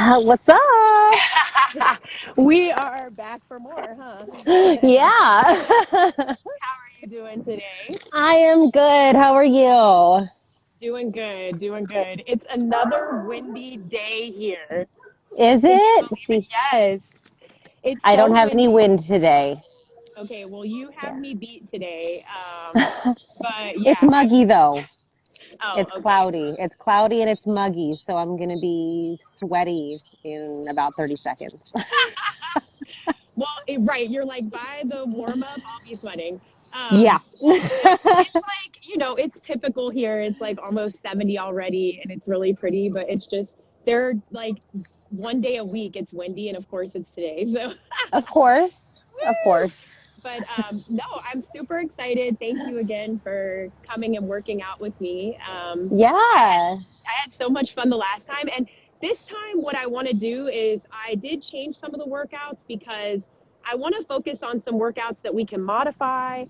What's up? We are back for more, huh? Yeah. How are you doing today? I am good. How are you? Doing good, doing good. It's another windy day here. Is Could you it? believe it? See, Yes. It's I so don't have any windy. wind today. Okay, well, you have Yeah. me beat today. But It's yeah, muggy though. oh, It's okay. cloudy. It's cloudy and it's muggy, so I'm gonna be sweaty in about 30 seconds. Well, right, you're like by the warm up, I'll be sweating. Yeah. Well, it's like, it's typical here. It's like almost 70 already and it's really pretty, but it's just they're like one day a week it's windy and of course it's today. So, Of course. Of woo! course. But no, I'm super excited. Thank you again for coming and working out with me. Yeah. I had so much fun the last time. And this time, what I want to do is I did change some of the workouts because I want to focus on some workouts that we can modify,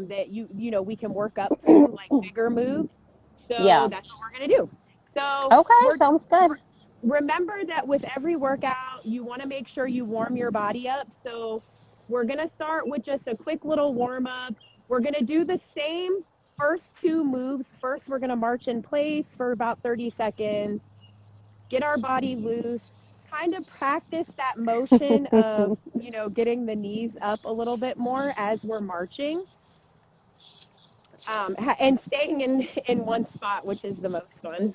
that we can work up to like bigger moves. So Yeah. that's what we're going to do. So Okay, sounds good. remember that with every workout, you want to make sure you warm your body up. So we're going to start with just a quick little warm up. We're going to do the same first two moves. First, we're going to march in place for about 30 seconds, get our body loose, kind of practice that motion of, getting the knees up a little bit more as we're marching, and staying in one spot, which is the most fun.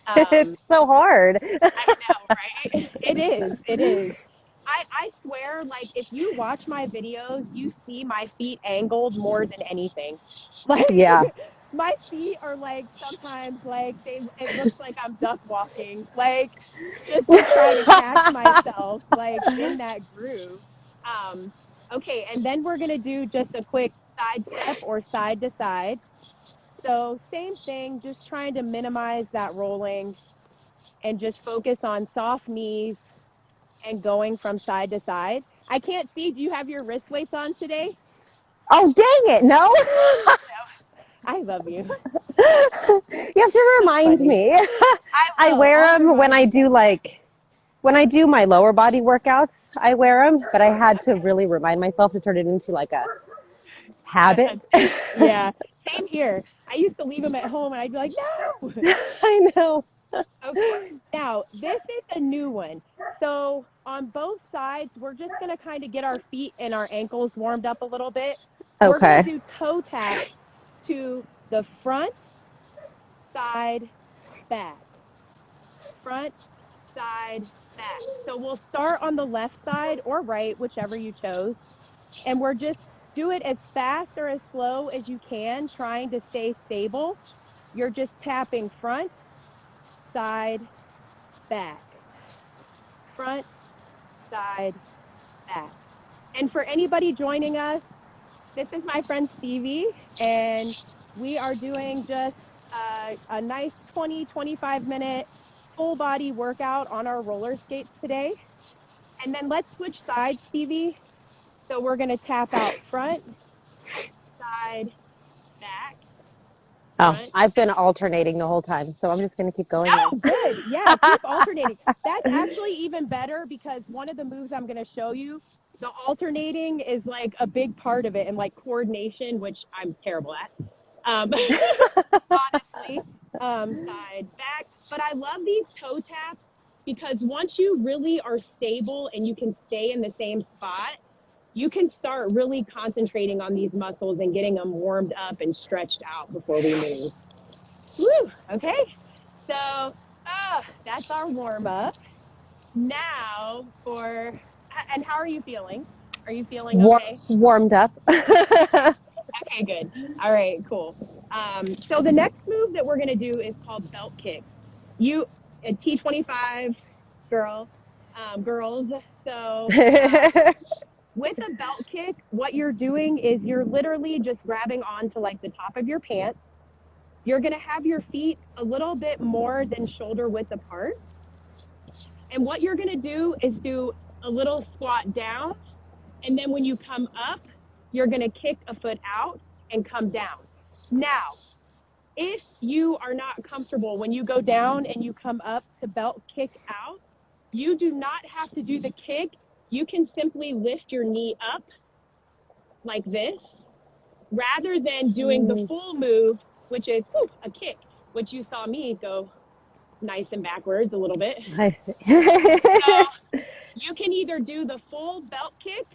um, It's so hard. I know, right? It is. It is. I swear, like, if you watch my videos, you see my feet angled more than anything. Like, Yeah. my feet are like sometimes like it looks like I'm duck walking, like just to try to catch myself like in that groove. Um, okay, and then we're gonna do just a quick side step or side to side. So same thing, just trying to minimize that rolling and just focus on soft knees and going from side to side. I can't see. Do you have your wrist weights on today? Oh, dang it. No. I love you. You have to So remind funny. me. I I will. wear I'll them when remind I you do next time. when I do my lower body workouts, I wear them, but I had to really remind myself to turn it into like a Uh, habit. yeah. Same here. I used to leave them at home and I'd be like, no. I know. Okay. Now, this is a new one. So on both sides, we're just going to kind of get our feet and our ankles warmed up a little bit. We're going to Okay. do toe taps to the front, side, back, front, side, back. So we'll start on the left side or right, whichever you chose. And we're just do it as fast or as slow as you can, trying to stay stable. You're just tapping front, side, back, front, side, back. And for anybody joining us, this is my friend Stevie, and we are doing just a nice 25 minute full body workout on our roller skates today. And then let's switch sides, Stevie. So we're going to tap out front, side, back, Oh, front. I've been alternating the whole time, so I'm just going to keep going Oh, then. good. Yeah, keep alternating. That's actually even better because one of the moves I'm going to show you, the alternating is like a big part of it and like coordination, which I'm terrible at. Honestly, side, back. But I love these toe taps because once you really are stable and you can stay in the same spot, you can start really concentrating on these muscles and getting them warmed up and stretched out before we move. Woo, okay. So, that's our warm up. Now and how are you feeling? Are you feeling okay? Warmed up. Okay, good. All right, cool. So the next move that we're gonna do is called belt kicks. You, a T25 girl, girls. So with a belt kick, what you're doing is you're literally just grabbing onto like the top of your pants. You're gonna have your feet a little bit more than shoulder width apart. And what you're gonna do is do a little squat down. And then when you come up, you're gonna kick a foot out and come down. Now, If you are not comfortable when you go down and you come up to belt kick out, you do not have to do the kick. You can simply lift your knee up like this rather than doing the full move, which is a kick, which you saw me go nice and backwards a little bit. I see. So you can either do the full belt kick,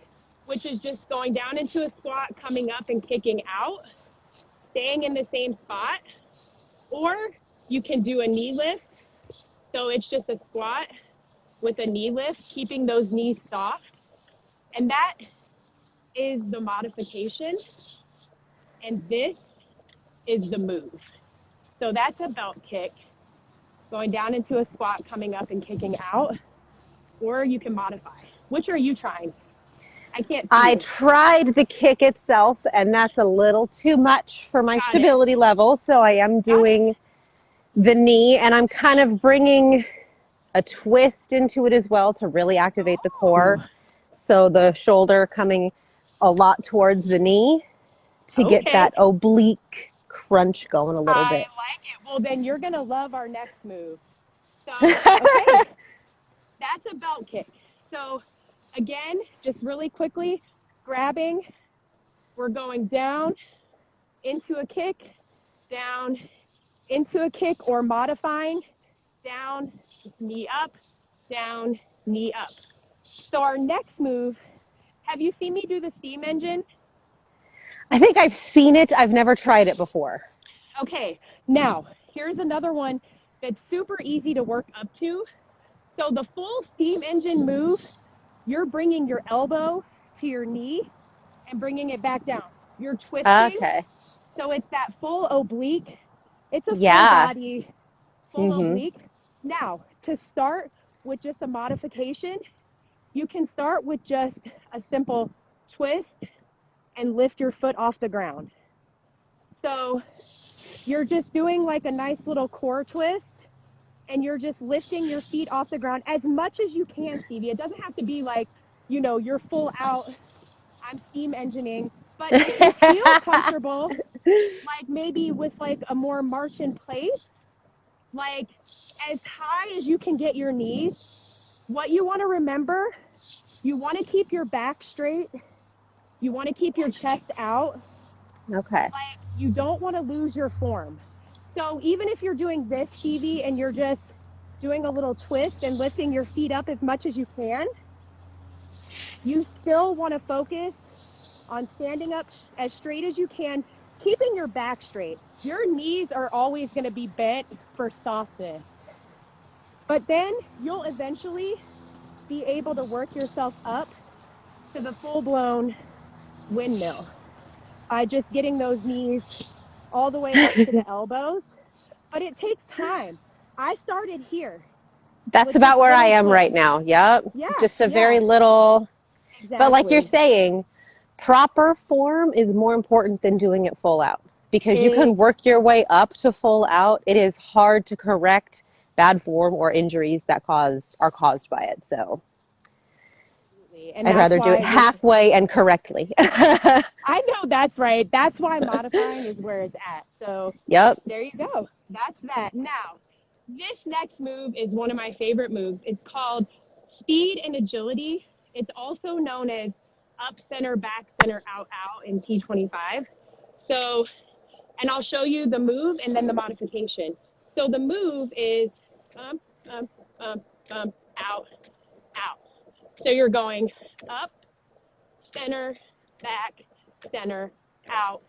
which is just going down into a squat, coming up and kicking out, staying in the same spot, or you can do a knee lift. So it's just a squat with a knee lift, keeping those knees soft. And that is the modification. And this is the move. So that's a belt kick, going down into a squat, coming up and kicking out, or you can modify. Which are you trying? I can't see I you. tried the kick itself, and that's a little too much for my stability level, so I am doing the knee, and I'm kind of bringing a twist into it as well to really activate the core. So the shoulder coming a lot towards the knee to get that oblique crunch going a little bit. I like it. Well, then you're going to love our next move. So, okay, that's a belt kick. So, again, just really quickly, grabbing, we're going down into a kick, down into a kick, or modifying, down, knee up, down, knee up. So our next move, have you seen me do the steam engine? I think I've seen it. I've never tried it before. Okay, now here's another one that's super easy to work up to. So the full steam engine move, you're bringing your elbow to your knee and bringing it back down. You're twisting. Okay. So it's that full oblique. It's a full body, full oblique. Now, to start with just a modification, you can start with just a simple twist and lift your foot off the ground. So you're just doing like a nice little core twist, and you're just lifting your feet off the ground as much as you can, Stevie. It doesn't have to be like, you know, you're full out, I'm steam engineering. But if you feel comfortable, like maybe with like a more march in place, like as high as you can get your knees, what you want to remember, you want to keep your back straight. You want to keep your chest out. Okay. Like you don't want to lose your form. So even if you're doing this, Stevie, and you're just doing a little twist and lifting your feet up as much as you can, you still want to focus on standing up as straight as you can, keeping your back straight. Your knees are always going to be bent for softness. But then you'll eventually be able to work yourself up to the full-blown windmill by just getting those knees all the way up to the elbows. But it takes time. I started here. That's about where I am right now. Yep. Yeah. Just a very little. Exactly. But like you're saying, proper form is more important than doing it full out, because you can work your way up to full out. It is hard to correct bad form or injuries that are caused by it. So and I'd rather do it halfway and correctly. I know that's right. That's why modifying is where it's at. So yep. There you go. That's that. Now, this next move is one of my favorite moves. It's called speed and agility. It's also known as up, center, back, center, out, out in T25. So, and I'll show you the move and then the modification. So the move is out, out. So you're going up, center, back, center, out,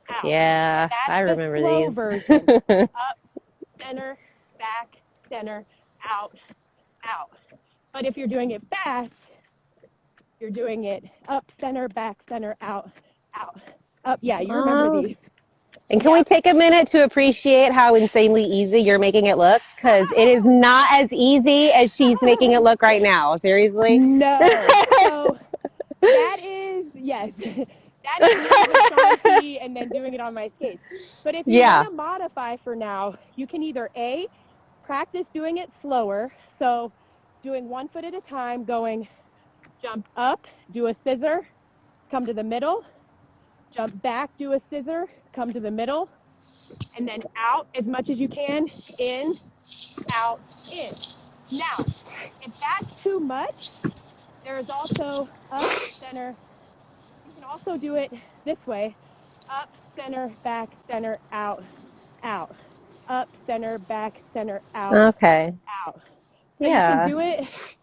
out. Yeah, I remember slow these. Version. Up, center, back, center, out, out. But if you're doing it fast, you're doing it up, center, back, center, out, out, up. Yeah, you remember these. And can we take a minute to appreciate how insanely easy you're making it look? Because it is not as easy as she's making it look right now. Seriously? No. So that is, yes. That is me with Stevie and then doing it on my skates. But if you want to modify for now, you can either A, practice doing it slower. So doing 1 foot at a time, going jump up, do a scissor, come to the middle, jump back, do a scissor, come to the middle, and then out as much as you can, in, out, in. Now, if that's too much, there is also up, center. You can also do it this way: up, center, back, center, out, out. Up, center, back, center, out, Okay. out. So you can do it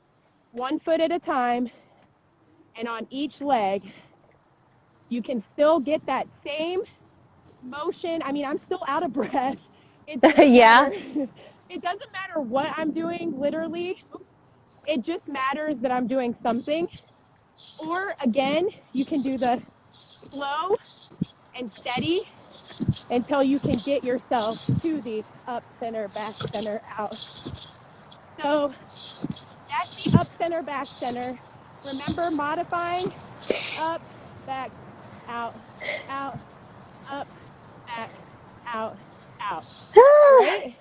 1 foot at a time, and on each leg, you can still get that same motion. I mean, I'm still out of breath. It doesn't Yeah. matter. It doesn't matter what I'm doing, literally. It just matters that I'm doing something. Or again, you can do the slow and steady until you can get yourself to the up, center, back, center, out. So that's the up, center, back, center. Remember modifying up, back, out, out, up, back, out, out. All right?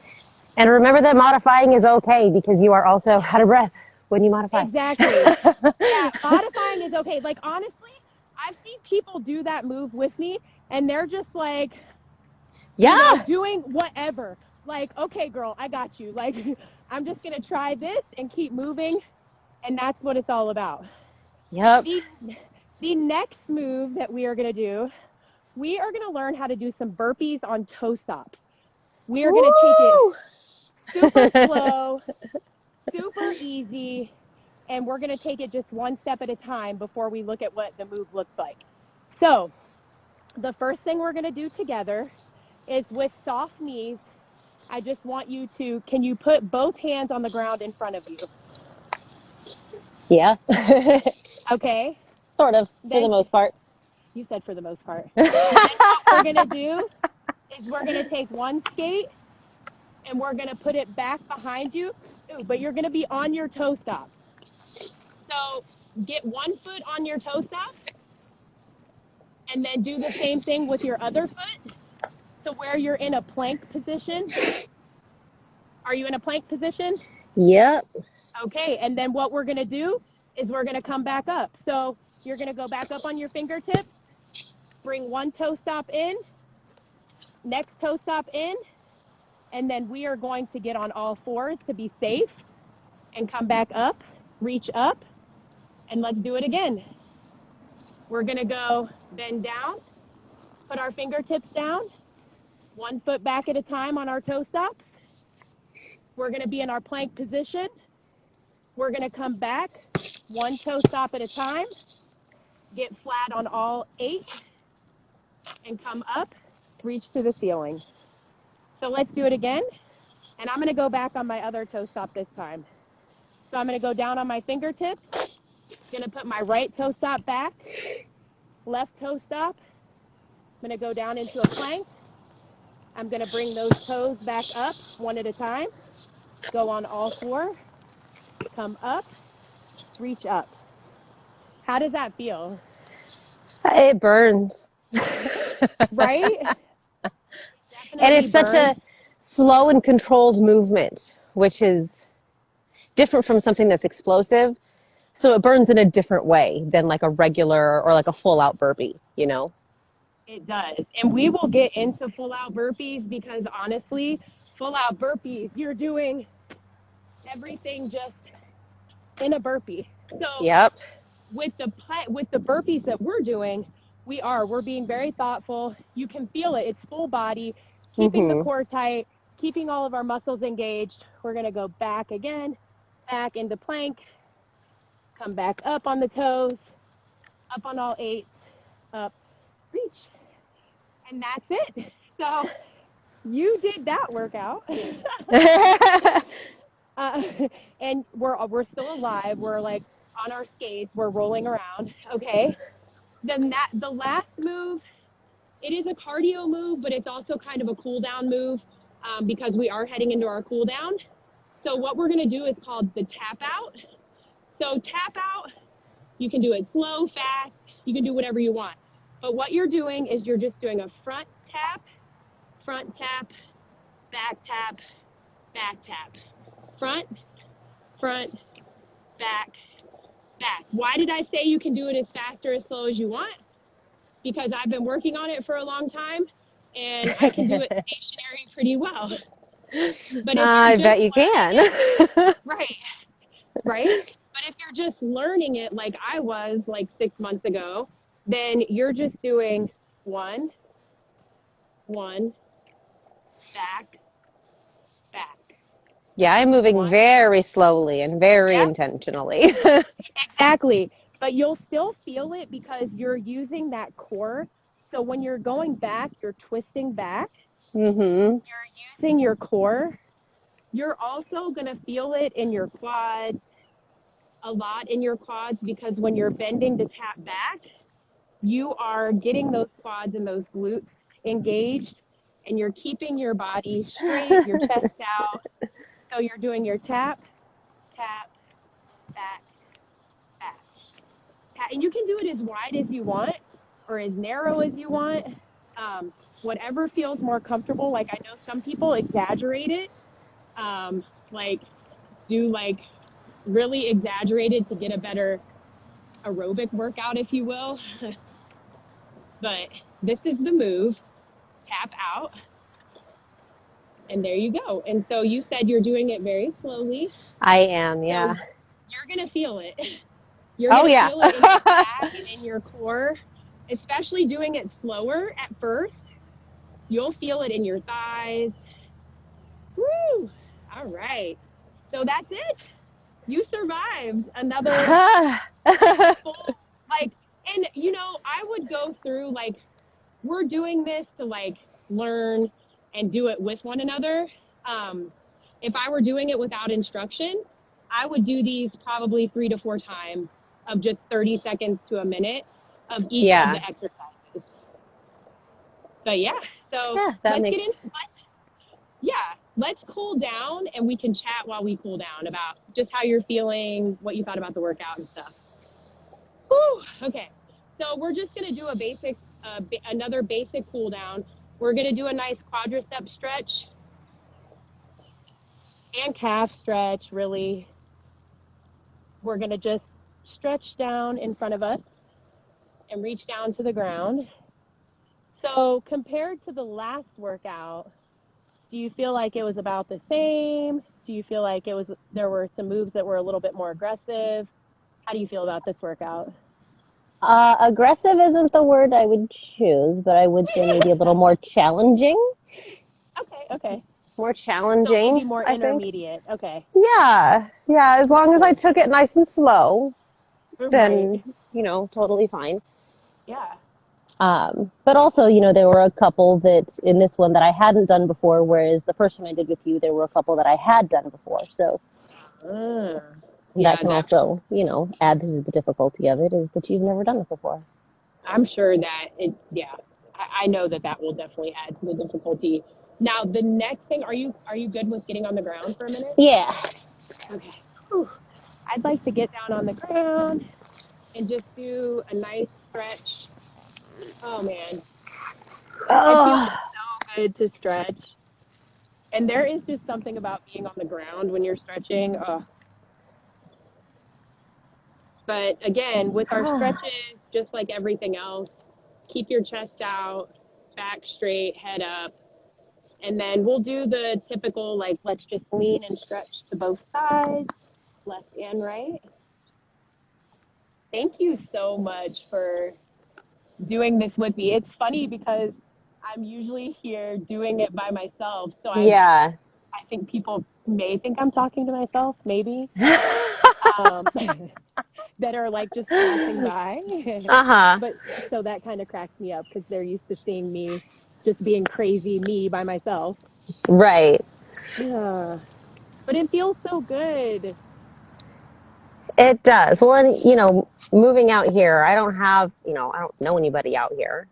And remember that modifying is okay because you are also out of breath when you modify. Exactly. Yeah, modifying is okay. Like, honestly, I've seen people do that move with me, and they're just like, Yeah. you know, doing whatever. Like, okay, girl, I got you. Like, I'm just going to try this and keep moving, and that's what it's all about. Yep. The next move that we are going to do, we are going to learn how to do some burpees on toe stops. We are going to take it super slow, super easy, and we're going to take it just one step at a time before we look at what the move looks like. So the first thing we're going to do together is, with soft knees, I just want you to, can you put both hands on the ground in front of you? Yeah. Okay. Sort of, for the most part. You said for the most part. Then what we're going to do is we're going to take one skate and we're going to put it back behind you. Ooh, but you're going to be on your toe stop. So get 1 foot on your toe stop and then do the same thing with your other foot to where you're in a plank position. Are you in a plank position? Yep. Okay, and then what we're going to do is we're going to come back up. So you're going to go back up on your fingertips, bring one toe stop in, next toe stop in, and then we are going to get on all fours to be safe and come back up, reach up, and let's do it again. We're going to go bend down, put our fingertips down, 1 foot back at a time on our toe stops. We're going to be in our plank position. We're going to come back, one toe stop at a time, get flat on all 8, and come up, reach to the ceiling. So let's do it again. And I'm going to go back on my other toe stop this time. So I'm going to go down on my fingertips, going to put my right toe stop back, left toe stop. I'm going to go down into a plank. I'm going to bring those toes back up one at a time, go on all 4, come up, reach up. How does that feel? It burns. Right? And it's such a slow and controlled movement, which is different from something that's explosive. So it burns in a different way than like a regular or like a full out burpee, you know? It does. And we will get into full out burpees because honestly, full out burpees, you're doing everything just in a burpee. So Yep. with the burpees that we're doing, we're being very thoughtful. You can feel it. It's full body, keeping the core tight, keeping all of our muscles engaged. We're going to go back again, back into plank, come back up on the toes, up on all 8, up, reach. And that's it. So you did that workout. And we're still alive. We're like on our skates. We're rolling around. Okay. Then the last move, it is a cardio move, but it's also kind of a cool down move because we are heading into our cool down. So what we're going to do is called the tap out. So tap out, you can do it slow, fast. You can do whatever you want. But what you're doing is you're just doing a front tap, back tap, back tap. Front, back, back. Why did I say you can do it as fast or as slow as you want? Because I've been working on it for a long time. and I can do it stationary pretty well. But if I you're just bet you can. learning it, right? But if you're just learning it like I was like 6 months ago, then you're just doing one, back, back. Yeah, I'm moving One. very slowly and very Yep, intentionally. exactly. But you'll still feel it because you're using that core. So when you're going back, you're twisting back, Mm-hmm. you're using your core. You're also going to feel it in your quads, a lot in your quads, because when you're bending to tap back, you are getting those quads and those glutes engaged, and you're keeping your body straight, your chest out. So you're doing your tap, tap, back, back. And you can do it as wide as you want or as narrow as you want. Whatever feels more comfortable. Like I know some people exaggerate it, like do like really exaggerated to get a better aerobic workout, if you will. But this is the move. Tap out, and there you go. And so you said you're doing it very slowly. I am, So yeah. you're going to feel it. You're Oh, going to yeah. feel it in your back and in your core, especially doing it slower at first. You'll feel it in your thighs. Woo! All right. So that's it. You survived another full, like, and you know, I would go through, like, we're doing this to like learn and do it with one another. If I were doing it without instruction, I would do these probably 3 to 4 times of just 30 seconds to a minute of each of Yeah. the exercises. But yeah, so Yeah, that let's get in. makes... Let's cool down and we can chat while we cool down about just how you're feeling, what you thought about the workout and stuff. Whew, okay. So we're just going to do a basic, another basic cool down. We're going to do a nice quadricep stretch and calf stretch, really. We're going to just stretch down in front of us and reach down to the ground. So compared to the last workout, do you feel like it was about the same? Do you feel like there were some moves that were a little bit more aggressive? How do you feel about this workout? Aggressive isn't the word I would choose, but I would say maybe a little more challenging. Okay. More So challenging, maybe more I think. intermediate. Okay. Yeah, yeah. As long as I took it nice and slow, Right. then, totally fine. Yeah. But also, there were a couple that in this one that I hadn't done before, whereas the first one I did with you, there were a couple that I had done before. So that Yeah, can that also, add to the difficulty of it is that you've never done it before. I'm sure that I know that will definitely add to the difficulty. Now, the next thing, are you good with getting on the ground for a minute? Yeah. Okay. Whew. I'd like to get down on the ground and just do a nice stretch. Oh man, it feels Oh, so good to stretch. And there is just something about being on the ground when you're stretching. But again, with our stretches, just like everything else, keep your chest out, back straight, head up. And then we'll do the typical, like, let's just lean and stretch to both sides, left and right. Thank you so much for doing this with me. It's funny because I'm usually here doing it by myself. So yeah. I think people may think I'm talking to myself, maybe, that are like just passing by. Uh-huh. But so that kind of cracks me up because they're used to seeing me just being crazy me by myself. Right. Yeah. But it feels so good. It does. Well, and, moving out here, I don't have, I don't know anybody out here.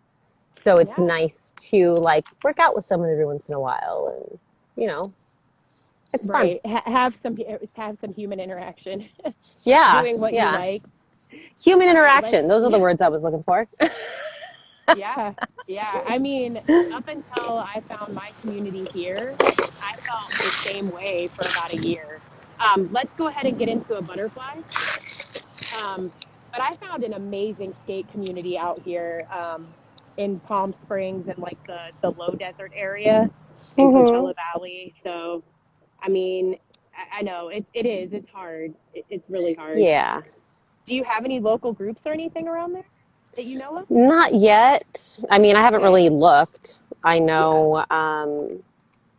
So it's Yeah. nice to, like, work out with someone every once in a while. And, it's fun. Right. Have some human interaction. Yeah. Doing what you Yeah. like. Human All right, let's interaction. Those are the words I was looking for. yeah. Yeah. I mean, up until I found my community here, I felt the same way for about a year. Let's go ahead and get into a butterfly. But I found an amazing skate community out here. in Palm Springs and like the low desert area in Mhm. Coachella Valley. So, I mean, I know it is. It's hard. It's really hard. Yeah. Do you have any local groups or anything around there that you know of? Not yet. I mean, I haven't Okay. really looked. I Yeah. know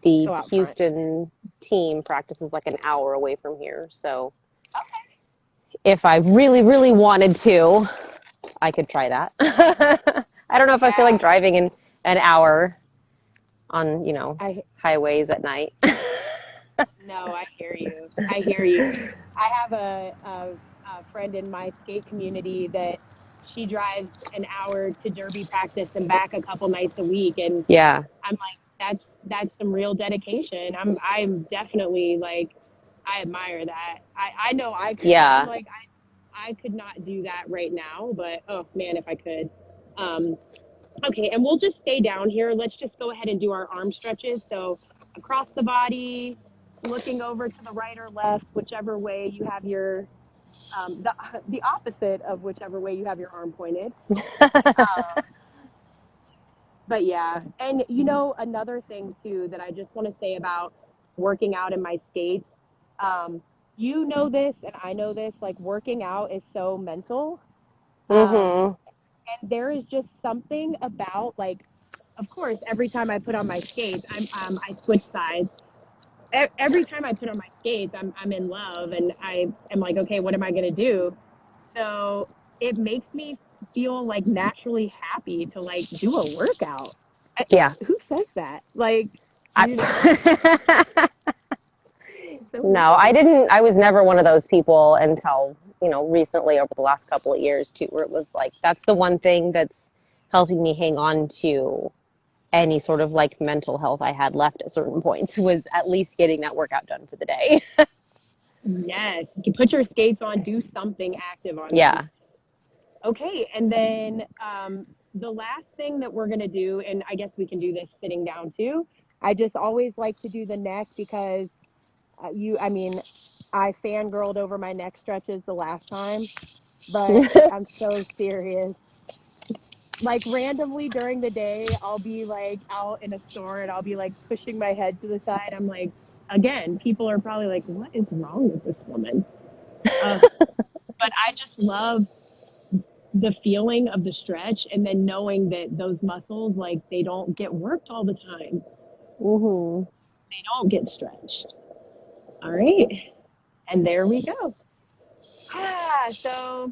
the Go out front. Houston team practices like an hour away from here. So Okay. if I really, really wanted to, I could try that. I don't know if I feel like driving in an hour on, highways at night. No, I hear you. I hear you. I have a friend in my skate community that she drives an hour to derby practice and back a couple nights a week, and Yeah. I'm like, that's some real dedication. I'm definitely like, I admire that. I know I could. Yeah. I'm like, I could not do that right now, but oh man, if I could. Okay, and we'll just stay down here. Let's just go ahead and do our arm stretches. So across the body, looking over to the right or left, whichever way you have your, the opposite of whichever way you have your arm pointed. But yeah, and another thing too that I just want to say about working out in my skates, you know this and I know this, like working out is so mental. Mhm. And there is just something about like, of course, every time I put on my skates, I switch sides. Every time I put on my skates, I'm in love, and I am like, okay, what am I gonna do? So it makes me feel like naturally happy to like do a workout. Yeah. Who says that? Like, so No, I didn't. I was never one of those people until, recently over the last couple of years too, where it was like, that's the one thing that's helping me hang on to any sort of like mental health I had left at certain points was at least getting that workout done for the day. yes, you can put your skates on, do something active on Yeah. them. Okay, and then the last thing that we're gonna do, and I guess we can do this sitting down too. I just always like to do the neck because I fangirled over my neck stretches the last time, but I'm so serious. Like randomly during the day, I'll be like out in a store and I'll be like pushing my head to the side. I'm like, again, people are probably like, what is wrong with this woman? But I just love the feeling of the stretch and then knowing that those muscles, like they don't get worked all the time. Mhm. They don't get stretched. All right. And there we go. So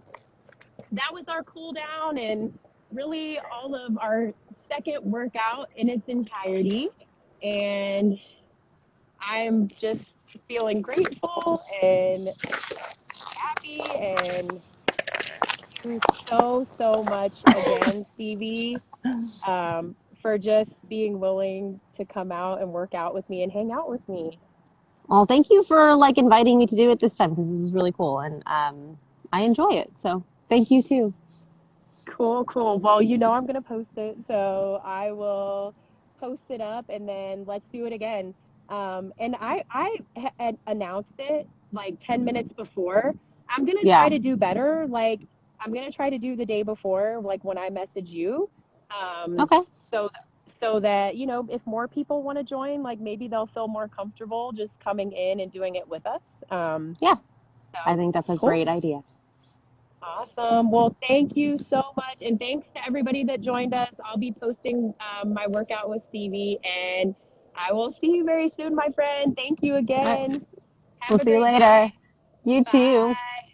that was our cool down and really all of our second workout in its entirety. And I'm just feeling grateful and happy and thank you so much again, Stevie, for just being willing to come out and work out with me and hang out with me. Well, thank you for like inviting me to do it this time because this was really cool and I enjoy it. So thank you too. Cool. Well, I'm going to post it, so I will post it up and then let's do it again. And I had announced it like 10 minutes before. I'm going to try Yeah. to do better. Like, I'm going to try to do the day before, like when I message you. Okay. So, so that, if more people want to join, like maybe they'll feel more comfortable just coming in and doing it with us. Yeah. I So think that's a cool. great idea. Awesome. Well, thank you so much. And thanks to everybody that joined us. I'll be posting my workout with Stevie, and I will see you very soon, my friend. Thank you All right. again. We'll Have a see you great later. day. You too. Bye.